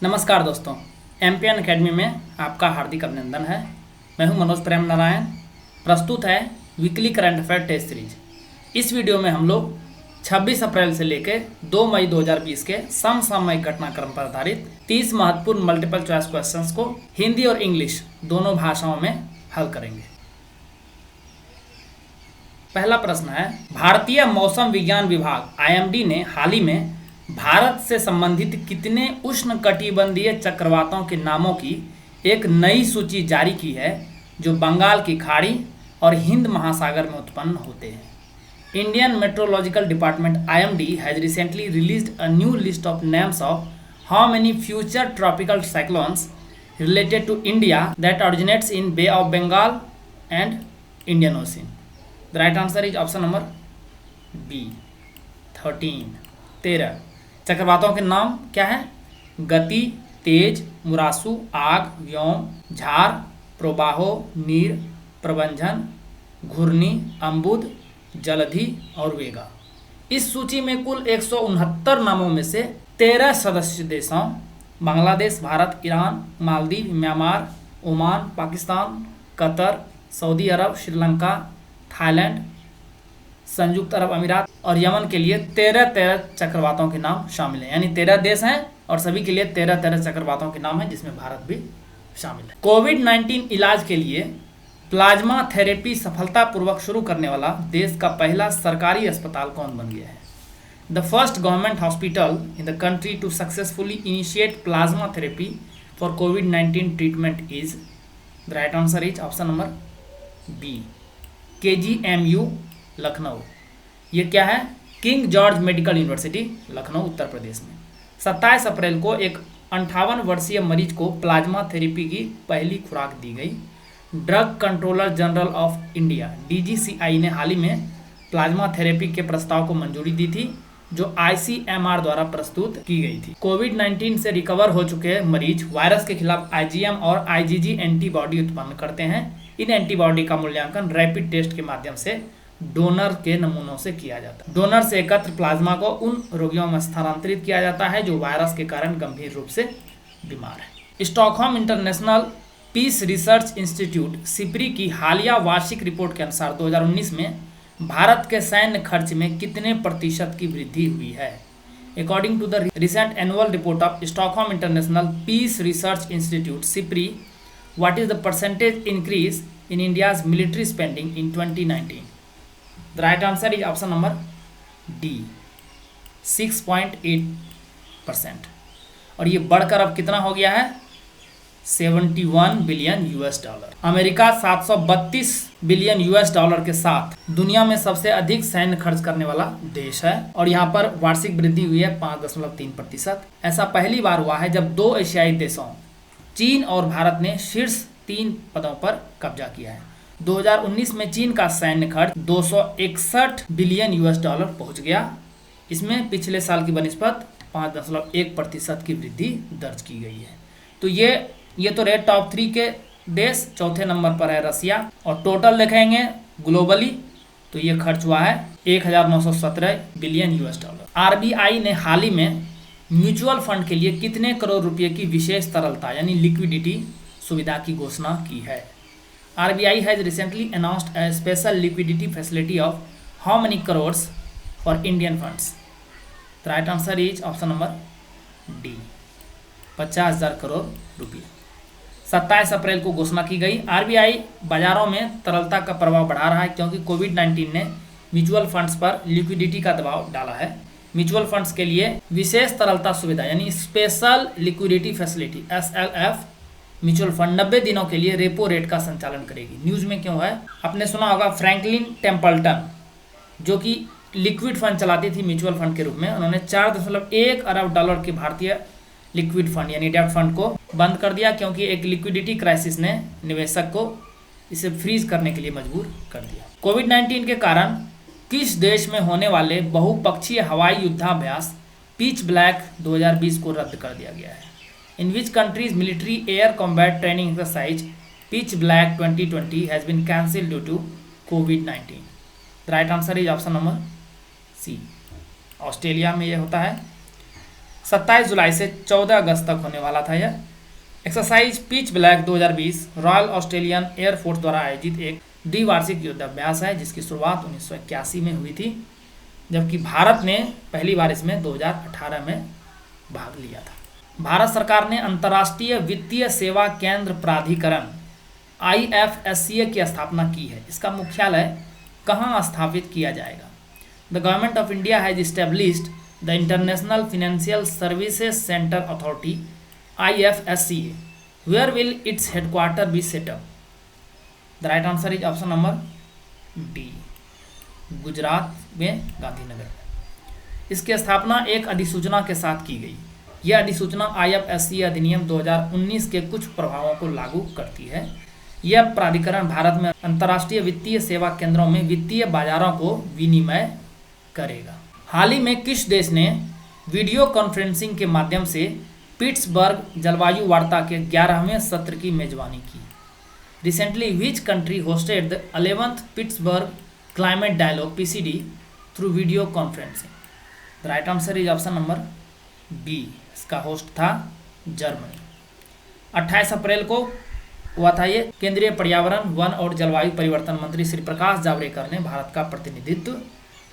नमस्कार दोस्तों, MPN academy में आपका हार्दिक अभिनंदन है। मैं हूं मनोज प्रेम नारायण। प्रस्तुत है weekly current affair test series. इस वीडियो में हम लोग 26 अप्रैल से लेकर 2 मई 2020 के समसामयिक घटनाक्रम पर आधारित 30 महत्वपूर्ण मल्टीपल चॉइस क्वेश्चंस को हिंदी और इंग्लिश दोनों भाषाओं में हल करेंगे। पहला प्रश्न है, भारतीय मौसम विज्ञान विभाग आईएमडी ने हाल ही में भारत से संबंधित कितने उष्णकटिबंधीय चक्रवातों के नामों की एक नई सूची जारी की है जो बंगाल की खाड़ी और हिंद महासागर में उत्पन्न होते हैं। Indian meteorological department IMD has recently released a new list of names of how many future tropical cyclones related to India that originates in bay of Bengal and Indian ocean. The right answer is option number B 13। चक्रवातों के नाम क्या है? गति, तेज, मुरासू, आग, व्योम, झार, प्रोबाहो, नीर, प्रबंधन, घूर्णी, अम्बुद, जलधि और वेगा। इस सूची में कुल 169 नामों में से 13 सदस्य देशों Bangladesh, Bharat, Iran, Maldives, Myanmar, Oman, Pakistan, Qatar, Saudi Arab, Sri Lanka, Thailand, संयुक्त अरब अमीरात और यमन के लिए 13 चक्रवातों के नाम शामिल हैं। यानी 13 देश हैं और सभी के लिए 13 चक्रवातों के नाम हैं, जिसमें भारत भी शामिल है। कोविड-19 इलाज के लिए प्लाज्मा थेरेपी सफलतापूर्वक शुरू करने वाला देश का पहला सरकारी अस्पताल कौन बन गया है? The first government hospital in the country to successfully initiate plasma therapy for कोविड-19 treatment is. The right answer is option number B KGMU Lucknow. ये क्या है? King George Medical University Lucknow, Uttar Pradesh में। 27 अप्रैल को एक 58 वर्षीय मरीज को प्लाज्मा थेरेपी की पहली खुराक दी गई। Drug controller general of India DGCI ने हाल ही में प्लाज्मा थेरेपी के प्रस्ताव को मंजूरी दी थी, जो ICMR द्वारा प्रस्तुत की गई थी। कोविड-19 से रिकवर हो चुके मरीज वायरस के खिलाफ IgM और IgG एंटीबॉडी उत्पन्न करते हैं। इन एंटीबॉडी का मूल्यांकन रैपिड टेस्ट के माध्यम से डोनर के नमूनों से किया जाता है। डोनर से एकत्र प्लाज्मा को उन रोगियों में स्थानांतरित किया जाता है जो वायरस के कारण गंभीर रूप से बीमार है। Stockholm International Peace Research Institute SIPRI की हालिया वार्षिक रिपोर्ट के अनुसार 2019 में भारत के सैन्य खर्च में कितने प्रतिशत की वृद्धि हुई है? According to the recent annual report of Stockholm International Peace Research Institute SIPRI, what is the percentage increase in India's military spending in 2019? The right answer is option number D 6.8%। और ये बढ़कर अब कितना हो गया है? 71 billion US dollar. America 732 billion US dollar के साथ दुनिया में सबसे अधिक सैन्य खर्च करने वाला देश है और यहाँ पर वार्षिक वृद्धि हुई है 5.3%। ऐसा पहली बार हुआ है जब दो एशियाई देशों चीन और भारत ने शीर्ष 3 पदों पर कब्जा किया है। 2019 में चीन का सैन्य खर्च 261 बिलियन US डॉलर पहुंच गया। इसमें पिछले साल की बनिस्बत 5.1% की वृद्धि दर्ज की गई है। तो ये तो रहे टॉप 3 के देश। चौथे नंबर पर है रसिया और टोटल देखेंगे ग्लोबली तो ये खर्च हुआ है 1917 बिलियन US डॉलर। RBI ने हाल ही में म्यूचुअल फंड के लिए कितने करोड़ रुपए की विशेष तरलता यानी लिक्विडिटी सुविधा की घोषणा की है? RBI has recently announced a special liquidity facility of how many crores for Indian funds? The right answer is option number D 50,000 crore रुपये। 27 अप्रैल को घोषणा की गई। RBI बाजारों में तरलता का प्रभाव बढ़ा रहा है क्योंकि कोविड-19 ने म्यूचुअल फंड्स पर लिक्विडिटी का दबाव डाला है। म्यूचुअल फंड्स के लिए विशेष तरलता सुविधा यानी special liquidity facility SLF mutual fund 90 दिनों के लिए रेपो रेट का संचालन करेगी। न्यूज में क्यों है? आपने सुना होगा फ्रैंकलिन टेम्पल्टन जो कि लिक्विड फंड चलाती थी म्यूचुअल फंड के रूप में, उन्होंने 4.1 अरब डॉलर के भारतीय लिक्विड फंड यानी डेब्ट फंड को बंद कर दिया क्योंकि एक लिक्विडिटी क्राइसिस ने निवेशक को इसे फ्रीज करने के लिए मजबूर कर दिया। कोविड-19 के कारण किस देश में होने वाले बहुपक्षीय हवाई युद्धाभ्यास पिच ब्लैक 2020 को रद्द कर दिया गया है? In which countries military air combat training exercise pitch black 2020 has been cancelled due to कोविड-19? The right answer is option number C Australia में ये होता है। 27 जुलाई से 14 अगस्त तक होने वाला था यह। Exercise pitch black 2020 royal Australian air force द्वारा आयोजित एक द्विवार्षिक युद्धाभ्यास है जिसकी शुरुआत 1981 में हुई थी, जबकि भारत ने पहली बार इसमें 2018 में भाग लिया था। भारत सरकार ने अंतर्राष्ट्रीय वित्तीय सेवा केंद्र प्राधिकरण IFSCA की स्थापना की है। इसका मुख्यालय कहाँ स्थापित किया जाएगा? The Government of India has established the international financial services centre authority IFSCA. Where will its headquarter be set up? The right answer is option number D. Gujarat में गांधीनगर। इसकी स्थापना एक अधिसूचना के साथ की गई। यह अधिसूचना IFSCA अधिनियम 2019 के कुछ प्रभावों को लागू करती है। यह प्राधिकरण भारत में अंतर्राष्ट्रीय वित्तीय सेवा केंद्रों में वित्तीय बाजारों को विनिमय करेगा। हाल ही में किस देश ने वीडियो कॉन्फ्रेंसिंग के माध्यम से पिट्सबर्ग जलवायु वार्ता के 11वें सत्र की मेजबानी की? Recently which country hosted the 11th Pittsburgh Climate Dialogue PCD through video conferencing? The right answer is option number B. इसका होस्ट था जर्मनी। 28 अप्रैल को हुआ था ये। केंद्रीय पर्यावरण वन और जलवायु परिवर्तन मंत्री श्री प्रकाश जावड़ेकर ने भारत का प्रतिनिधित्व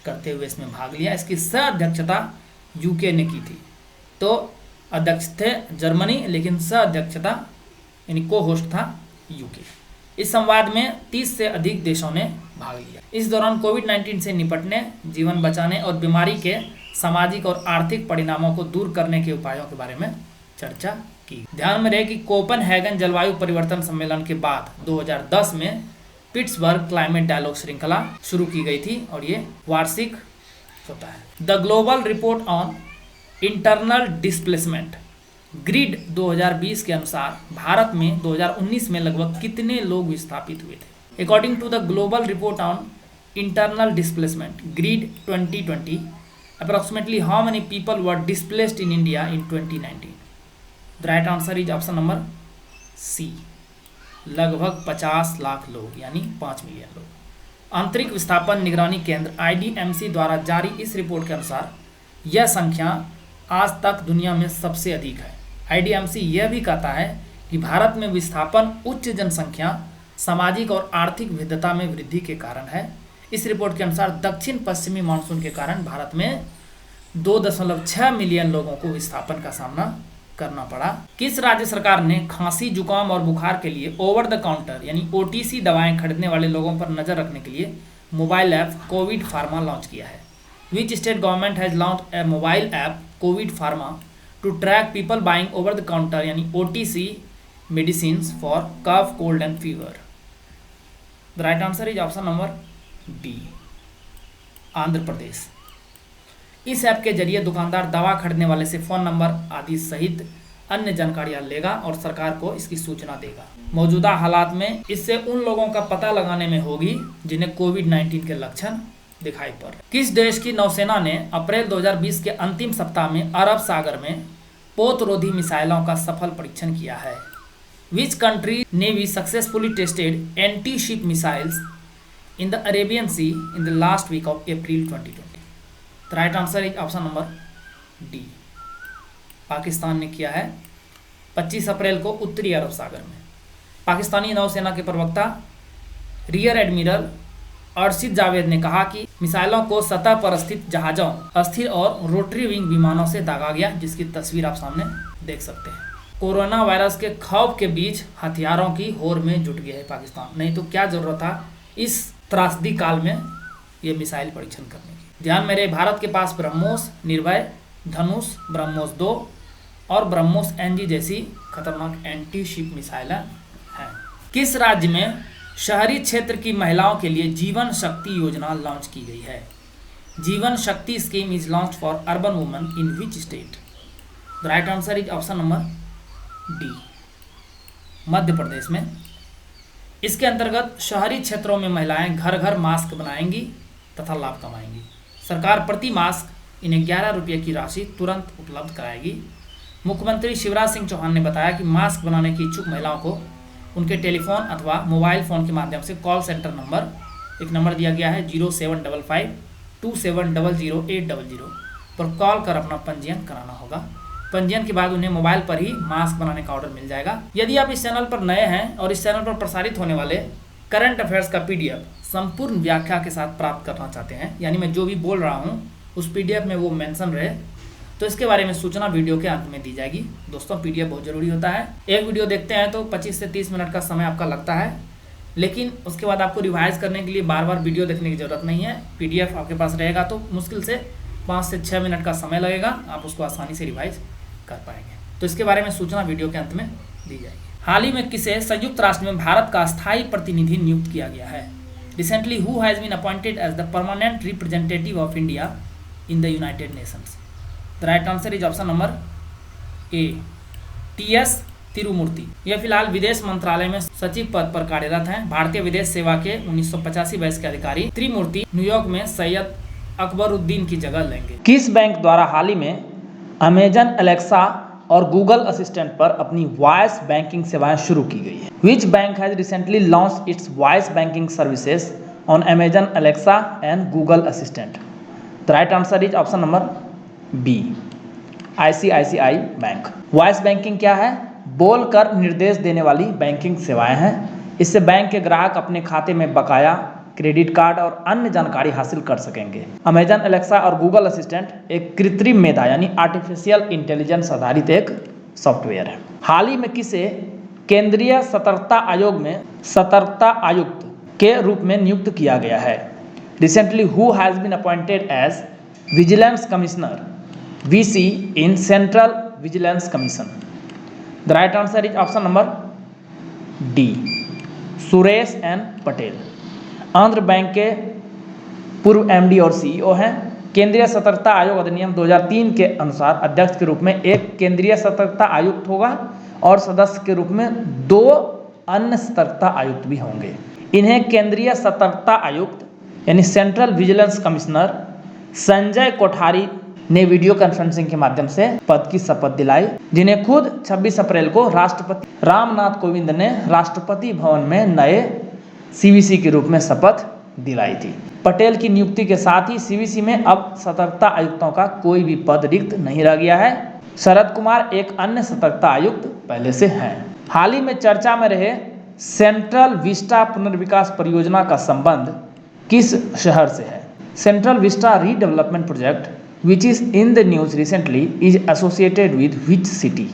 करते हुए इसमें भाग लिया। इसकी सह अध्यक्षता UK ने की थी। तो अध्यक्ष थे जर्मनी, लेकिन सह अध्यक्षता यानी को होस्ट था UK। इस संवाद में 30 से अधिक देशों ने भाग लिया। इस दौरान कोविड-19 से निपटने, जीवन बचाने और बीमारी के सामाजिक और आर्थिक परिणामों को दूर करने के उपायों के बारे में चर्चा की। ध्यान में रहे कि कोपेनहेगन जलवायु परिवर्तन सम्मेलन के बाद 2010 में पिट्सबर्ग क्लाइमेट डायलॉग श्रृंखला शुरू की गई थी और ये वार्षिक होता है। The Global Report on Internal Displacement GRID 2020 के अनुसार भारत में 2019 में लगभग कितने लोग विस्थापित हुए थे? According to the Global Report on Internal Displacement GRID 2020 approximately how many people were displaced in India in 2019? The right answer is option number C। लगभग 50 लाख लोग यानी 5 मिलियन लोग। आंतरिक विस्थापन निगरानी केंद्र IDMC द्वारा जारी इस रिपोर्ट के अनुसार यह संख्या आज तक दुनिया में सबसे अधिक है। IDMC यह भी कहता है कि भारत में विस्थापन उच्च जनसंख्या, सामाजिक और आर्थिक विविधता में वृद्धि के कारण है। इस रिपोर्ट के अनुसार दक्षिण पश्चिमी मानसून के कारण भारत में 2.6 मिलियन लोगों को विस्थापन का सामना करना पड़ा। किस राज्य सरकार ने खांसी, जुकाम और बुखार के लिए ओवर द काउंटर यानी OTC दवाएं खरीदने वाले लोगों पर नजर रखने के लिए mobile app Covid pharma launch किया है? Which state government has launched a mobile app COVID Pharma to track people buying over the counter यानी OTC medicines for cough, cold and fever? The right answer is option number D. Andhra Pradesh. इस app के जरिए दुकानदार दवा खरीदने वाले से phone number आदि सहित अन्य जानकारियां लेगा और सरकार को इसकी सूचना देगा। मौजूदा हालात में इससे उन लोगों का पता लगाने में होगी जिन्हें कोविड-19 के लक्षण दिखाई पड़ रहे। किस देश की नौसेना ने अप्रैल 2020 के अंतिम सप्ताह में अरब सागर में पोतरोधी मिसाइलों का सफल परीक्षण किया है? Which country navy successfully tested anti ship missiles in the Arabian Sea in the last week of April 2020? The right answer is option number D. Pakistan ने किया है 25 अप्रैल को उत्तरी अरब सागर में। पाकिस्तानी नौसेना के प्रवक्ता रियर एडमिरल अर्शिद जावेद ने कहा कि मिसाइलों को सतह पर स्थित जहाजों, अस्थिर और रोटरी विंग विमानों से दागा गया, जिसकी तस्वीर आप सामने देख सकते हैं। कोरोना वायरस के खौफ के बीच हथियारों की होड़ में जुट गया है पाकिस्तान। नहीं तो क्या जरूरत था इस त्रासदी काल में ये मिसाइल परीक्षण करने की। ध्यान में रहे, भारत के पास ब्रह्मोस, निर्भय, धनुष, ब्रह्मोस 2 और ब्रह्मोस NG जैसी खतरनाक एंटी शिप मिसाइलें हैं। किस राज्य में शहरी क्षेत्र की महिलाओं के लिए जीवन शक्ति योजना लॉन्च की गई है? Jeevan Shakti scheme is launch for urban women in which state? The right answer is option number D, Madhya Pradesh में। इसके अंतर्गत शहरी क्षेत्रों में महिलाएं घर घर मास्क बनाएंगी तथा लाभ कमाएंगी। सरकार प्रति मास्क इन्हें 11 रुपये की राशि तुरंत उपलब्ध कराएगी। मुख्यमंत्री शिवराज सिंह चौहान ने बताया कि मास्क बनाने की इच्छुक महिलाओं को उनके टेलीफोन अथवा मोबाइल फ़ोन के माध्यम से कॉल सेंटर नंबर, एक नंबर दिया गया है 0755 2700 800 पर कॉल कर अपना पंजीयन कराना होगा। पंजीयन के बाद उन्हें मोबाइल पर ही मास्क बनाने का ऑर्डर मिल जाएगा। यदि आप इस चैनल पर नए हैं और इस चैनल पर प्रसारित होने वाले करंट अफेयर्स का PDF संपूर्ण व्याख्या के साथ प्राप्त करना चाहते हैं, यानी मैं जो भी बोल रहा हूँ उस PDF में वो मेंशन रहे, तो इसके बारे में सूचना वीडियो के अंत में दी जाएगी। दोस्तों PDF बहुत ज़रूरी होता है। एक वीडियो देखते हैं तो 25 से 30 मिनट का समय आपका लगता है, लेकिन उसके बाद आपको रिवाइज करने के लिए बार बार वीडियो देखने की ज़रूरत नहीं है। PDF आपके पास रहेगा तो मुश्किल से 5 से 6 मिनट का समय लगेगा, आप उसको आसानी से रिवाइज कर पाएंगे। तो इसके बारे में सूचना वीडियो के अंत में दी जाएगी। हाल ही में किसे संयुक्त राष्ट्र में भारत का स्थायी प्रतिनिधि नियुक्त किया गया है? Recently who has been appointed as the permanent representative of India in the United Nations? The right answer is option number A, TS Tirumurti. यह फिलहाल विदेश मंत्रालय में सचिव पद पर कार्यरत हैं। भारतीय विदेश सेवा के 1985 बैच के अधिकारी त्रिमूर्ति न्यूयॉर्क में सैयद अकबरुद्दीन की जगह लेंगे। किस बैंक द्वारा हाल ही में अमेजन एलेक्सा और गूगल असिस्टेंट पर अपनी वॉइस बैंकिंग सेवाएं शुरू की गई है? Which bank has recently launched its voice banking services on Amazon Alexa and Google assistant? The right answer is option number B, ICICI bank. Voice banking क्या है? बोलकर निर्देश देने वाली बैंकिंग सेवाएं हैं। इससे बैंक के ग्राहक अपने खाते में बकाया, क्रेडिट कार्ड और अन्य जानकारी हासिल कर सकेंगे। अमेजन एलेक्सा और गूगल असिस्टेंट एक कृत्रिम मेधा यानी आर्टिफिशियल इंटेलिजेंस आधारित एक सॉफ्टवेयर है। हाल ही में किसे केंद्रीय सतर्कता आयोग में सतर्कता आयुक्त के रूप में नियुक्त किया गया है? Recently who has been appointed as vigilance commissioner VC in Central Vigilance Commission? The right answer is option number D, Suresh N Patel. Andhra bank के पूर्व MD और CEO हैं। केंद्रीय सतर्कता आयोग अधिनियम 2003 के अनुसार अध्यक्ष के रूप में एक केंद्रीय सतर्कता आयुक्त होगा और सदस्य के रूप में 2 अन्य सतर्कता आयुक्त भी होंगे। इन्हें केंद्रीय सतर्कता आयुक्त यानी central vigilance commissioner Sanjay Kothari ने वीडियो कॉन्फ्रेंसिंग के माध्यम से पद की शपथ दिलाई, जिन्हें खुद 26 अप्रैल को राष्ट्रपति रामनाथ कोविंद ने राष्ट्रपति भवन में नए CVC के रूप में शपथ दिलाई थी। पटेल की नियुक्ति के साथ ही CVC में अब सतर्कता आयुक्तों का कोई भी पद रिक्त नहीं रह गया है। शरद कुमार एक अन्य सतर्कता आयुक्त पहले से हैं। हाल ही में चर्चा में रहे सेंट्रल विस्टा पुनर्विकास परियोजना का संबंध किस शहर से है? Central Vista redevelopment project which is in the news recently is associated with which city?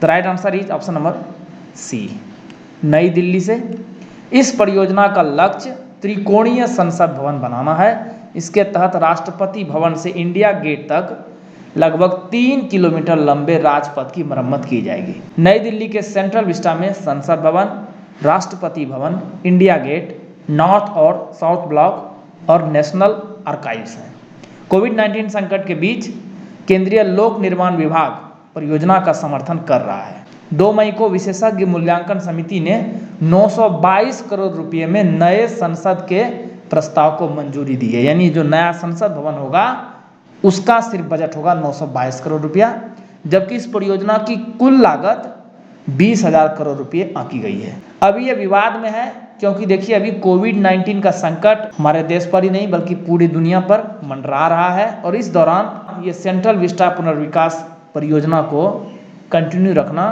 The right answer is option number C, नई दिल्ली से। इस परियोजना का लक्ष्य त्रिकोणीय संसद भवन बनाना है। इसके तहत राष्ट्रपति भवन से इंडिया गेट तक लगभग 3 किलोमीटर लंबे राजपथ की मरम्मत की जाएगी। नई दिल्ली के सेंट्रल विस्टा में संसद भवन, Rashtrapati Bhavan, India gate, north और साउथ ब्लॉक और नेशनल आर्काइव्स हैं। कोविड-19 संकट के बीच केंद्रीय लोक निर्माण विभाग परियोजना का समर्थन कर रहा है। 2 मई को विशेषज्ञ मूल्यांकन समिति ने 922 करोड़ रुपए में नए संसद के प्रस्ताव को मंजूरी दी है, यानी जो नया संसद भवन होगा उसका सिर्फ बजट होगा 922 करोड़ रुपया, जबकि इस परियोजना की कुल लागत 20,000 करोड़ रुपये आंकी गई है। अभी ये विवाद में है क्योंकि देखिए अभी कोविड-19 का संकट हमारे देश पर ही नहीं बल्कि पूरी दुनिया पर मंडरा रहा है और इस दौरान ये सेंट्रल विस्टा पुनर्विकास परियोजना को कंटिन्यू रखना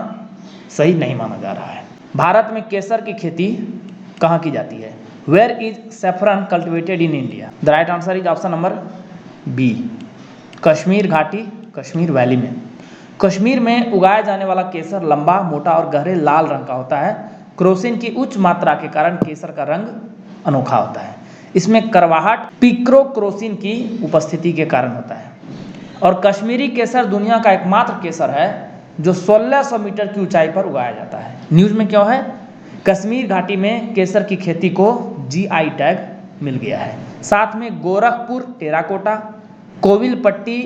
सही नहीं माना जा रहा है। भारत में केसर की खेती कहाँ की जाती है? Where is saffron cultivated in India? The right answer is option number B, Kashmir घाटी, कश्मीर वैली में। कश्मीर में उगाया जाने वाला केसर लंबा, मोटा और गहरे लाल रंग का होता है। क्रोसिन की उच्च मात्रा के कारण केसर का रंग अनोखा होता है। इसमें करवाहट पिक्रोक्रोसिन की उपस्थिति के कारण होता है और कश्मीरी केसर दुनिया का एकमात्र केसर है जो 1600 मीटर की ऊंचाई पर उगाया जाता है। न्यूज़ में क्या है? कश्मीर घाटी में केसर की खेती को GI टैग मिल गया है। साथ में गोरखपुर टेराकोटा, कोविलपट्टी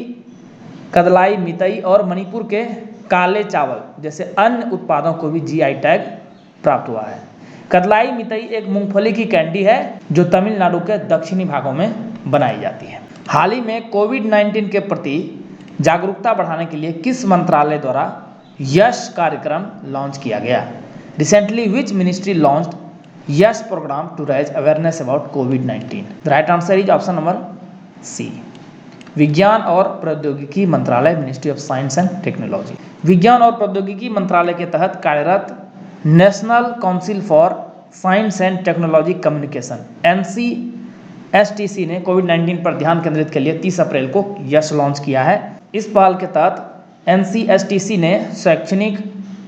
कदलाई मितई और मणिपुर के काले चावल जैसे अन्य उत्पादों को भी GI टैग प्राप्त हुआ है। कदलाई मितई एक मूंगफली की कैंडी है जो तमिलनाडु के दक्षिणी भागों में बनाई जाती है। हाल ही में कोविड-19 के प्रति जागरूकता बढ़ाने के लिए किस मंत्रालय द्वारा यश कार्यक्रम लॉन्च किया गया? Recently which ministry launched YASH program to raise awareness about कोविड-19? The right answer is option number C, विज्ञान और प्रौद्योगिकी मंत्रालय, ministry of science and technology. विज्ञान और प्रौद्योगिकी मंत्रालय के तहत कार्यरत national council for science and technology communication NCSTC ने कोविड-19 पर ध्यान केंद्रित के लिए 30 अप्रैल को यश लॉन्च किया है। इस पहल के तहत NCSTC ने शैक्षणिक,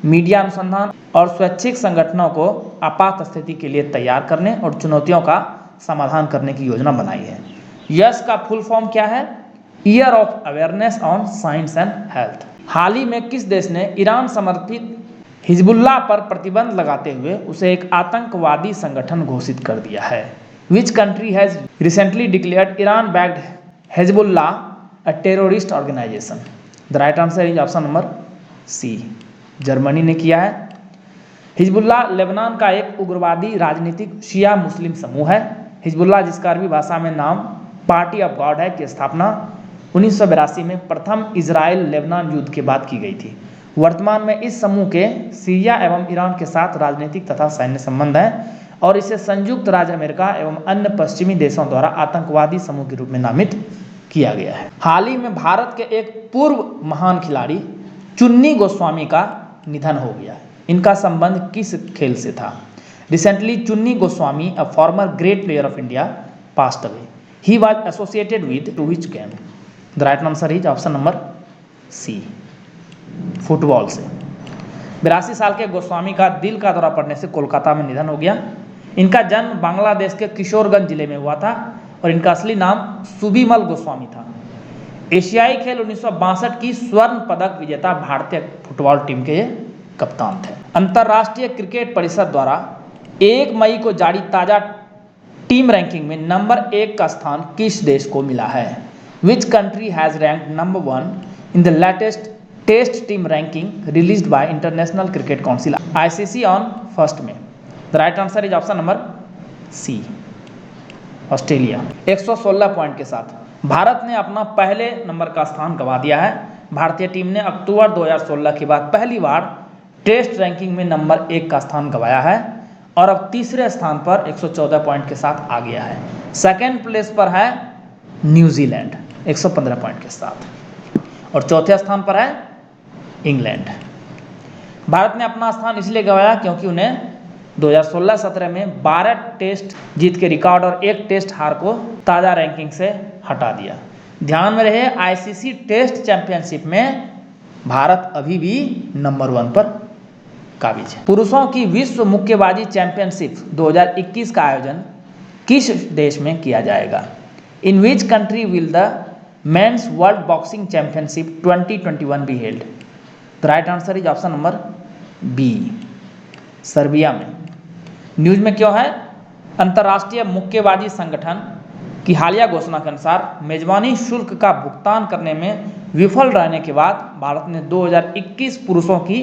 मीडिया अनुसंधान और स्वैच्छिक संगठनों को आपात स्थिति के लिए तैयार करने और चुनौतियों का समाधान करने की योजना बनाई है। यश का फुल फॉर्म क्या है? Year of awareness on science and health. हाल ही में किस देश ने ईरान समर्थित हिजबुल्लाह पर प्रतिबंध लगाते हुए उसे एक आतंकवादी संगठन घोषित कर दिया है? Which country has recently declared Iran backed Hezbollah a terrorist organisation? The right answer is option number C, Germany ने किया है। हिजबुल्लाह लेबनान का एक उग्रवादी राजनीतिक शिया मुस्लिम समूह है। हिजबुल्लाह, जिसका अरबी भाषा में नाम पार्टी ऑफ गॉड है, की स्थापना 1982 में प्रथम इजराइल लेबनान युद्ध के बाद की गई थी। वर्तमान में इस समूह के सीरिया एवं ईरान के साथ राजनीतिक तथा सैन्य संबंध हैं और इसे संयुक्त राज्य अमेरिका एवं अन्य पश्चिमी देशों द्वारा आतंकवादी समूह के रूप में नामित किया गया है। हाल ही में भारत के एक पूर्व महान खिलाड़ी चुन्नी गोस्वामी का निधन हो गया। इनका संबंध किस खेल से था? Recently Chuni Goswami, a former great player of India, passed away. He was associated with to which game? The right answer is option number C, football से। 82 साल के गोस्वामी का दिल का दौरा पड़ने से कोलकाता में निधन हो गया। इनका जन्म बांग्लादेश के किशोरगंज जिले में हुआ था और इनका असली नाम सुबिमल गोस्वामी था। एशियाई खेल 1962 की स्वर्ण पदक विजेता भारतीय फुटबॉल टीम के कप्तान थे। अंतर्राष्ट्रीय क्रिकेट परिषद द्वारा 1 मई को जारी ताजा टीम रैंकिंग में नंबर 1 का स्थान किस देश को मिला है? Which country has ranked number 1 in the latest test team ranking released by International Cricket Council ICC on 1 May? The right answer is option number C, Australia. 116 point के साथ भारत ने अपना पहले नंबर का स्थान गंवा दिया है। भारतीय टीम ने अक्टूबर 2016 के बाद पहली बार टेस्ट रैंकिंग में नंबर 1 का स्थान गंवाया है और अब तीसरे स्थान पर 114 पॉइंट के साथ आ गया है। सेकेंड प्लेस पर है न्यूजीलैंड 115 पॉइंट के साथ और चौथे स्थान पर है इंग्लैंड। भारत ने अपना स्थान इसलिए गंवाया क्योंकि उन्हें 2016-17 में 12 टेस्ट जीत के रिकॉर्ड और 1 टेस्ट हार को ताज़ा रैंकिंग से हटा दिया। ध्यान में रहे, ICC टेस्ट चैंपियनशिप में भारत अभी भी नंबर 1 पर काबिज है। पुरुषों की विश्व मुक्केबाजी चैंपियनशिप 2021 का आयोजन किस देश में किया जाएगा? In which country will the men's world boxing championship 2021 be held? The right answer is option number B, Serbia में। न्यूज में क्यों है? अंतर्राष्ट्रीय मुक्केबाजी संगठन की हालिया घोषणा के अनुसार मेजबानी शुल्क का भुगतान करने में विफल रहने के बाद भारत ने 2021 पुरुषों की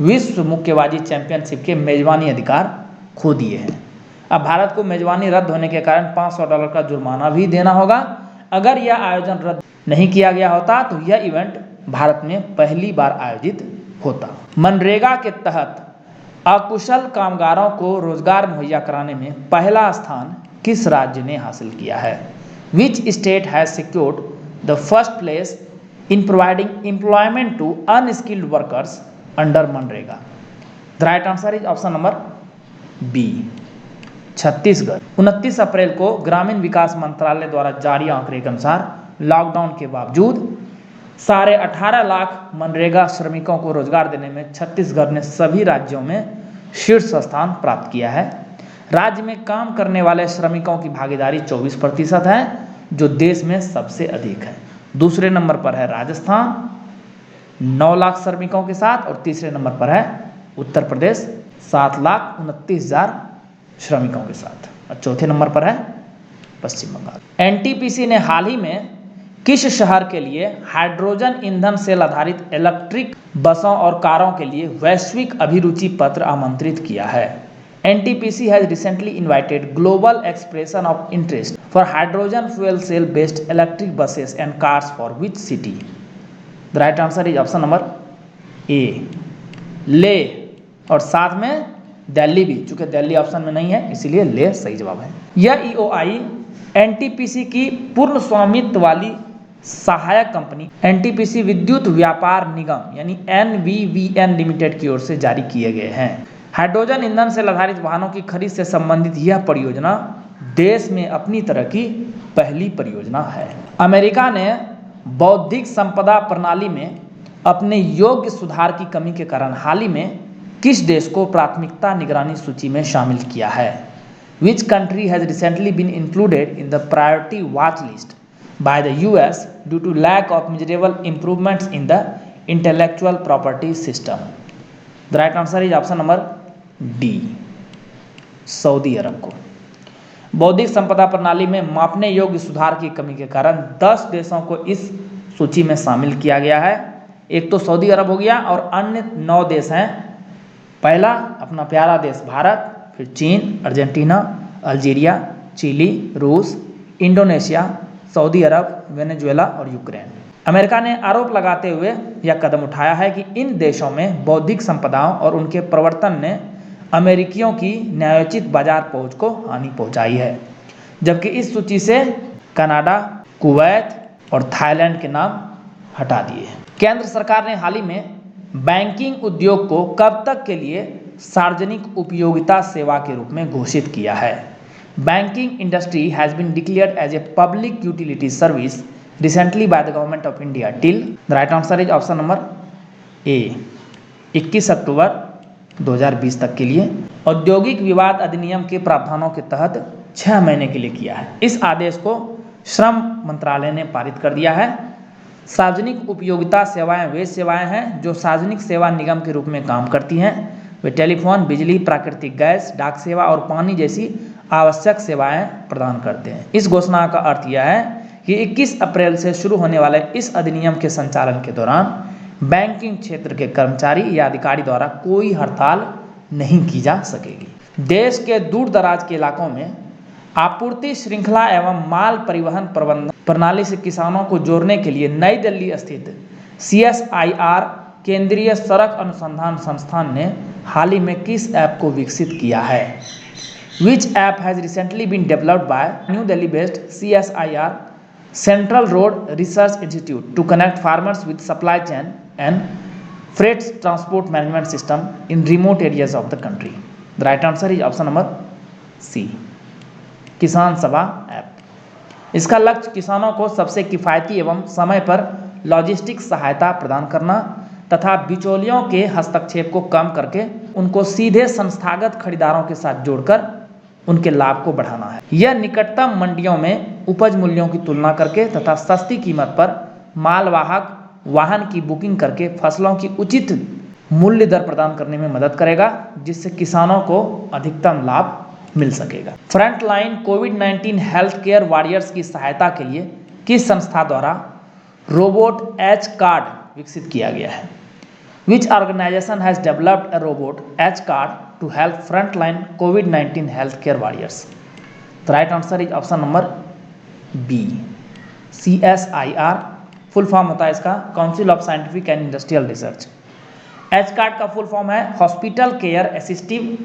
विश्व मुक्केबाजी चैंपियनशिप के मेजबानी अधिकार खो दिए हैं। अब भारत को मेजबानी रद्द होने के कारण $500 का जुर्माना भी देना होगा। अगर यह आयोजन रद्द नहीं किया गया होता तो यह इवेंट भारत में पहली बार आयोजित होता। मनरेगा के तहत अकुशल कामगारों को रोजगार मुहैया कराने में पहला स्थान किस राज्य ने हासिल किया है? Which state has secured the first place in providing employment to unskilled workers under MNREGA? The right answer is option number B, Chhattisgarh. 29 अप्रैल को ग्रामीण विकास मंत्रालय द्वारा जारी आंकड़े के अनुसार लॉकडाउन के बावजूद 18.5 लाख मनरेगा श्रमिकों को रोजगार देने में छत्तीसगढ़ ने सभी राज्यों में शीर्ष स्थान प्राप्त किया है। राज्य में काम करने वाले श्रमिकों की भागीदारी 24% है, जो देश में सबसे अधिक है। दूसरे नंबर पर है राजस्थान 9 लाख श्रमिकों के साथ और तीसरे नंबर पर है उत्तर प्रदेश 7,29,000 श्रमिकों के साथ और चौथे नंबर पर है पश्चिम बंगाल। NTPC ने हाल ही में किस शहर के लिए हाइड्रोजन ईंधन सेल आधारित इलेक्ट्रिक बसों और कारों के लिए वैश्विक अभिरुचि पत्र आमंत्रित किया है? NTPC has recently invited global expression of interest for hydrogen fuel cell based electric buses and cars for which city? The right answer is option number A, ले और साथ में दिल्ली भी, चूंकि दिल्ली ऑप्शन में नहीं है इसीलिए ले सही जवाब है। यह EOI NTPC की पूर्ण स्वामित्व वाली सहायक कंपनी एनटीपीसी विद्युत व्यापार निगम यानी एनवीवीएन लिमिटेड की ओर से जारी किए गए हैं। हाइड्रोजन ईंधन से आधारित वाहनों की खरीद से संबंधित यह परियोजना देश में अपनी तरह की पहली परियोजना है। अमेरिका ने बौद्धिक संपदा प्रणाली में अपने योग्य सुधार की कमी के कारण हाल ही में किस देश को प्राथमिकता निगरानी सूची में शामिल किया है? Which country has recently been included in the priority watch list by the US due to lack of measurable improvements in the intellectual property system? The right answer is option number D. Saudi Arab को बौद्धिक संपदा प्रणाली में मापने योग्य सुधार की कमी के कारण 10 देशों को इस सूची में शामिल किया गया है। एक तो सऊदी अरब हो गया और अन्य 9 देश हैं। पहला अपना प्यारा देश भारत, फिर चीन, अर्जेंटीना, अल्जीरिया, चिली, रूस, इंडोनेशिया, सऊदी अरब, वेनेजुएला और यूक्रेन। अमेरिका ने आरोप लगाते हुए यह कदम उठाया है कि इन देशों में बौद्धिक संपदाओं और उनके प्रवर्तन ने अमेरिकियों की न्यायोचित बाजार पहुंच को हानि पहुंचाई है, जबकि इस सूची से कनाडा, कुवैत और थाईलैंड के नाम हटा दिए। केंद्र सरकार ने हाल ही में बैंकिंग उद्योग को कब तक के लिए सार्वजनिक उपयोगिता सेवा के रूप में घोषित किया है? Banking industry has been declared as a public utility service recently by the Government of India till the right answer is option number A 21 अक्टूबर 2020 तक के लिए औद्योगिक विवाद अधिनियम के प्रावधानों के तहत 6 महीने के लिए किया है। इस आदेश को श्रम मंत्रालय ने पारित कर दिया है। सार्वजनिक उपयोगिता सेवाएं वे सेवाएं हैं जो सार्वजनिक सेवा निगम के रूप में काम करती हैं। वे टेलीफोन, बिजली, प्राकृतिक गैस, डाक सेवा और पानी जैसी आवश्यक सेवाएं प्रदान करते हैं। इस घोषणा का अर्थ यह है कि 21 अप्रैल से शुरू होने वाले इस अधिनियम के संचालन के दौरान बैंकिंग क्षेत्र के कर्मचारी या अधिकारी द्वारा कोई हड़ताल नहीं की जा सकेगी। देश के दूर दराज के इलाकों में आपूर्ति श्रृंखला एवं माल परिवहन प्रबंधन प्रणाली से किसानों को जोड़ने के लिए नई दिल्ली स्थित CSIR केंद्रीय सड़क अनुसंधान संस्थान ने हाल ही में किस ऐप को विकसित किया है? Which app has recently been developed by New Delhi based CSIR Central Road Research Institute to connect farmers with supply chain and freight transport management system in remote areas of the country? The right answer is option number C. किसान सभा app. इसका लक्ष्य किसानों को सबसे किफ़ायती एवं समय पर लॉजिस्टिक सहायता प्रदान करना तथा बिचौलियों के हस्तक्षेप को कम करके उनको सीधे संस्थागत खरीदारों के साथ जोड़कर उनके लाभ को बढ़ाना है। यह निकटतम मंडियों में उपज मूल्यों की तुलना करके तथा सस्ती कीमत पर मालवाहक वाहन की बुकिंग करके फसलों की उचित मूल्य दर प्रदान करने में मदद करेगा, जिससे किसानों को अधिकतम लाभ मिल सकेगा। फ्रंटलाइन कोविड-19 हेल्थ केयर वॉरियर्स की सहायता के लिए किस संस्था द्वारा रोबोट एच कार्ड विकसित किया गया है? Which organization has developed a robot H card to help frontline COVID-19 healthcare warriors? The right answer is option number B. CSIR full form होता है इसका council of scientific and industrial research. H card का full form है hospital care assistive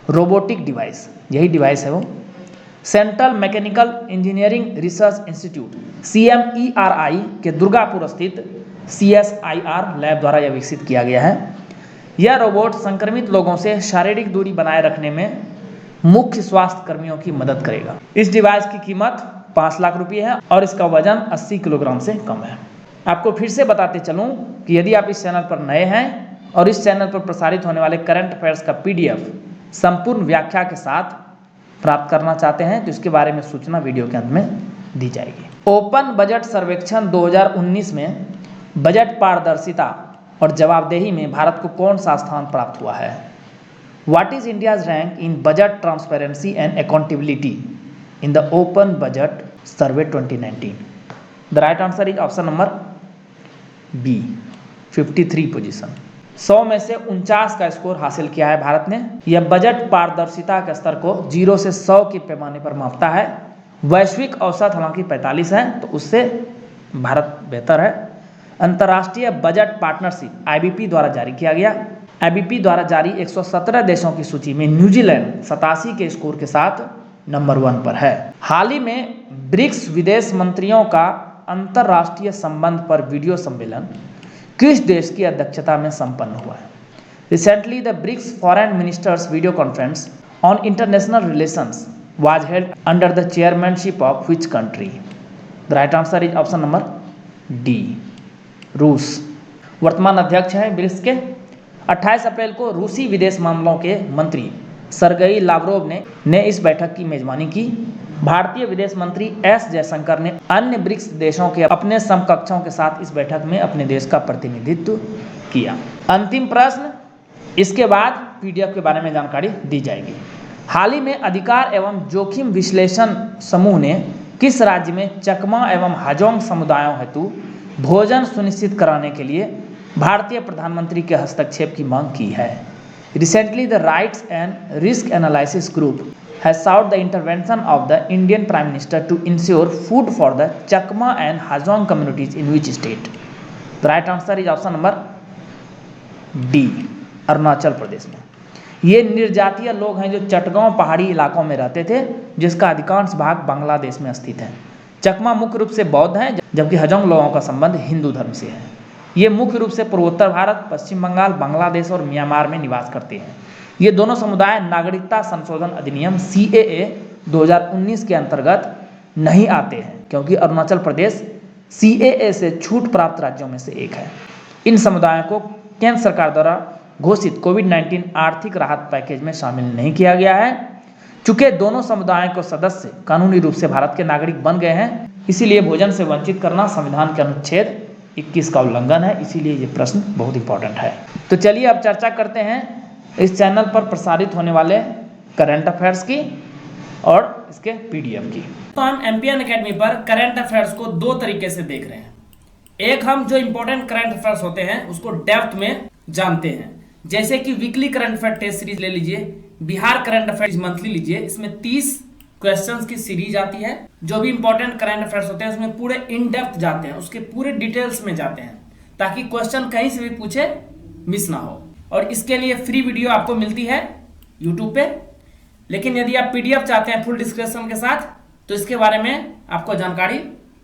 robotic device, यही device है वो। Central mechanical engineering research institute CMERI के दुर्गापुर स्थित CSIR लैब द्वारा यह विकसित किया गया है। यह रोबोट संक्रमित लोगों से शारीरिक दूरी बनाए रखने में मुख्य स्वास्थ्य कर्मियों की मदद करेगा। इस डिवाइस की कीमत 5 लाख रुपये है और इसका वजन 80 किलोग्राम से कम है। आपको फिर से बताते चलूं कि यदि आप इस चैनल पर नए हैं और इस चैनल पर प्रसारित होने वाले करंट अफेयर्स का PDF संपूर्ण व्याख्या के साथ प्राप्त करना चाहते हैं तो इसके बारे में सूचना वीडियो के अंत में दी जाएगी। ओपन बजट सर्वेक्षण 2019 में बजट पारदर्शिता और जवाबदेही में भारत को कौन सा स्थान प्राप्त हुआ है? What is India's rank in budget transparency and accountability in the open budget survey 2019? The right answer is option number B 53 position. 100 में से 49 का स्कोर हासिल किया है भारत ने। यह बजट पारदर्शिता के स्तर को 0 से 100 के पैमाने पर मापता है। वैश्विक औसत हालांकि 45 है, तो उससे भारत बेहतर है। अंतर्राष्ट्रीय बजट पार्टनरशिप IBP द्वारा जारी किया गया। IBP द्वारा जारी 117 देशों की सूची में न्यूजीलैंड 87 के स्कोर के साथ नंबर 1 पर है। हाल ही में ब्रिक्स विदेश मंत्रियों का अंतर्राष्ट्रीय संबंध पर वीडियो सम्मेलन किस देश की अध्यक्षता में संपन्न हुआ है? Recently the BRICS foreign ministers video conference on international relations was held under the chairmanship of which country? The right answer is option number D, रूस। वर्तमान अध्यक्ष हैं ब्रिक्स के। 28 अप्रैल को रूसी विदेश मामलों के मंत्री सरगई लावरोव ने इस बैठक की मेजबानी की। भारतीय विदेश मंत्री एस जयशंकर ने अन्य ब्रिक्स देशों के अपने समकक्षों के साथ इस बैठक में अपने देश का प्रतिनिधित्व किया। अंतिम प्रश्न, इसके बाद पीडीएफ के बारे में जानकारी दी जाएगी। हाल ही में अधिकार एवं जोखिम विश्लेषण समूह ने किस राज्य में चकमा एवं हाजोंग समुदायों हेतु भोजन सुनिश्चित कराने के लिए भारतीय प्रधानमंत्री के हस्तक्षेप की मांग की है? Recently the rights and risk analysis group has sought the intervention of the Indian prime minister to ensure food for the Chakma and Hajong communities in which state? The right answer is option number D, Arunachal Pradesh में। ये निर्जातीय लोग हैं जो चटगांव पहाड़ी इलाकों में रहते थे, जिसका अधिकांश भाग बांग्लादेश में स्थित है। चकमा मुख्य रूप से बौद्ध हैं, जबकि हाजोंग लोगों का संबंध हिंदू धर्म से है। ये मुख्य रूप से पूर्वोत्तर भारत, पश्चिम बंगाल, बांग्लादेश और म्यांमार में निवास करते हैं। ये दोनों समुदाय नागरिकता संशोधन अधिनियम CAA 2019 के अंतर्गत नहीं आते हैं, क्योंकि अरुणाचल प्रदेश CAA से छूट प्राप्त राज्यों में से एक है। इन समुदायों को केंद्र सरकार द्वारा घोषित कोविड-19 आर्थिक राहत पैकेज में शामिल नहीं किया गया है। चूंकि दोनों समुदायों के सदस्य कानूनी रूप से भारत के नागरिक बन गए हैं, इसीलिए भोजन से वंचित करना संविधान के अनुच्छेद 21 का उल्लंघन है। इसीलिए ये प्रश्न बहुत इंपॉर्टेंट है। तो चलिए अब चर्चा करते हैं इस चैनल पर प्रसारित होने वाले करंट अफेयर्स की और इसके पीडीएफ की। तो हम एमपीएन एकेडमी पर करंट अफेयर्स को दो तरीके से देख रहे हैं। एक, हम जो इंपॉर्टेंट करंट अफेयर्स होते हैं उसको डेप्थ में जानते हैं, जैसे कि weekly current affair test series ले लीजिए, बिहार करंट अफेयर्स मंथली लीजिए। इसमें 30 क्वेश्चंस की सीरीज आती है। जो भी इंपॉर्टेंट करंट अफेयर्स होते हैं उसमें पूरे इन डेप्थ जाते हैं, उसके पूरे डिटेल्स में जाते हैं, ताकि क्वेश्चन कहीं से भी पूछे मिस ना हो। और इसके लिए फ्री वीडियो आपको मिलती है यूट्यूब पे। लेकिन यदि आप पीडीएफ चाहते हैं फुल डिस्क्रिप्शन के साथ, तो इसके बारे में आपको जानकारी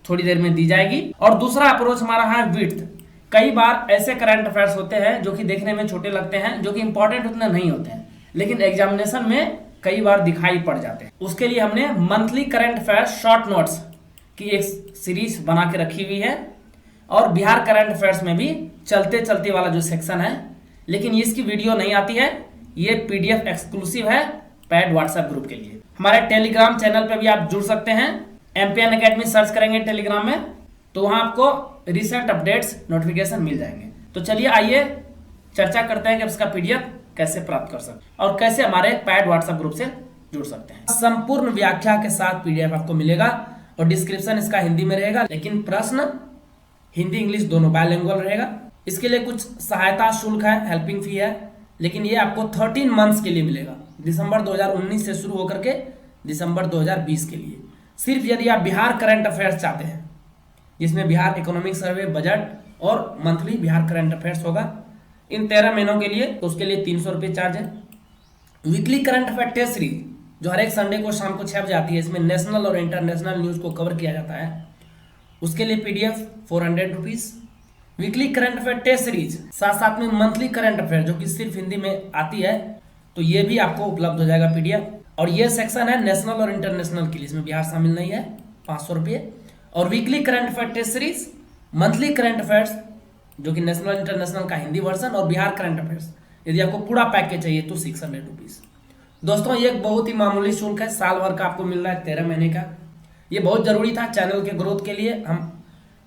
थोड़ी देर में दी जाएगी। और दूसरा अप्रोच हमारा है विड्थ। कई बार ऐसे करंट अफेयर्स होते हैं जो कि देखने में छोटे लगते हैं, जो कि इंपॉर्टेंट उतने नहीं होते हैं, लेकिन एग्जामिनेशन में कई बार दिखाई पड़ जाते हैं। उसके लिए हमने monthly current affairs short notes की एक सीरीज बना के रखी हुई है। और बिहार करंट अफेयर्स में भी चलते चलते वाला जो सेक्शन है, लेकिन इसकी वीडियो नहीं आती है, ये पीडीएफ एक्सक्लूसिव है पेड व्हाट्सएप ग्रुप के लिए। हमारे टेलीग्राम चैनल पे भी आप जुड़ सकते हैं। एमपीएन एकेडमी सर्च करेंगे टेलीग्राम में, तो वहां आपको रिसेंट अपडेट्स नोटिफिकेशन मिल जाएंगे। तो चलिए आइए चर्चा करते हैं कि इसका पीडीएफ कैसे प्राप्त कर सकते हैं और कैसे हमारे पैड व्हाट्सएप ग्रुप से जुड़ सकते हैं। संपूर्ण व्याख्या के साथ पीडीएफ आपको मिलेगा और डिस्क्रिप्शन इसका हिंदी में रहेगा, लेकिन प्रश्न हिंदी इंग्लिश दोनों बायलिंगुअल रहेगा। इसके लिए कुछ सहायता शुल्क है, हेल्पिंग फी है, लेकिन ये आपको 13 मंथ्स के लिए मिलेगा। दिसंबर 2019 से शुरू होकर के दिसंबर 2020 के लिए। सिर्फ यदि आप बिहार करंट अफेयर्स चाहते हैं, जिसमें बिहार इकोनॉमिक सर्वे, बजट और मंथली बिहार करंट अफेयर्स होगा, इन 13 महीनों के लिए, तो उसके लिए 300 रुपये चार्ज है। Weekly current affair test series जो हर एक संडे को शाम को 6 बजे आती है, इसमें नेशनल और इंटरनेशनल न्यूज़ को कवर किया जाता है, उसके लिए PDF 400 rupees. Weekly current affair test series साथ साथ में मंथली करंट अफेयर जो कि सिर्फ हिंदी में आती है, तो ये भी आपको उपलब्ध हो जाएगा पीडीएफ। और ये सेक्शन है नेशनल और इंटरनेशनल के लिए, इसमें बिहार शामिल नहीं है, 500 रुपये। और weekly current affair test series, monthly current affairs जो कि नेशनल इंटरनेशनल का हिंदी वर्जन, और बिहार करंट अफेयर्स यदि आपको पूरा पैकेज चाहिए तो 600 रुपीज़। दोस्तों ये एक बहुत ही मामूली शुल्क है, साल भर का आपको मिल रहा है 13 महीने का। ये बहुत जरूरी था चैनल के ग्रोथ के लिए। हम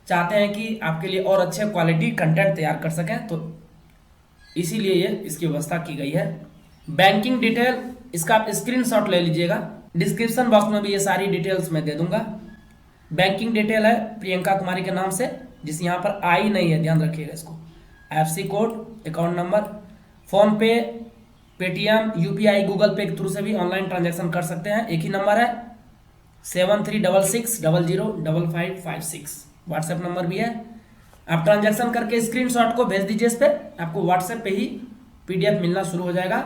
चाहते हैं कि आपके लिए और अच्छे क्वालिटी कंटेंट तैयार कर सकें, तो इसीलिए ये इसकी व्यवस्था की गई है। बैंकिंग डिटेल इसका आप स्क्रीनशॉट ले लीजिएगा, डिस्क्रिप्शन बॉक्स में भी ये सारी डिटेल्स मैं दे दूंगा। बैंकिंग डिटेल है प्रियंका कुमारी के नाम से, जिस यहाँ पर आई नहीं है, ध्यान रखिएगा इसको। IFSC code, account number, phone पे, पेटीएम, यूपीआई, गूगल पे के थ्रू से भी ऑनलाइन ट्रांजैक्शन कर सकते हैं। एक ही नंबर है 7366005556, व्हाट्सएप नंबर भी है। आप ट्रांजैक्शन करके स्क्रीनशॉट को भेज दीजिए, इस पर आपको व्हाट्सएप पे ही पीडीएफ मिलना शुरू हो जाएगा।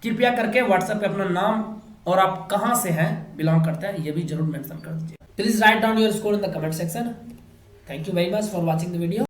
कृपया करके व्हाट्सएप पे अपना नाम और आप कहाँ से हैं, बिलोंग करते हैं, ये भी जरूर मेंशन कर दीजिए। Please write down your score in the comment section. Thank you very much for watching the video.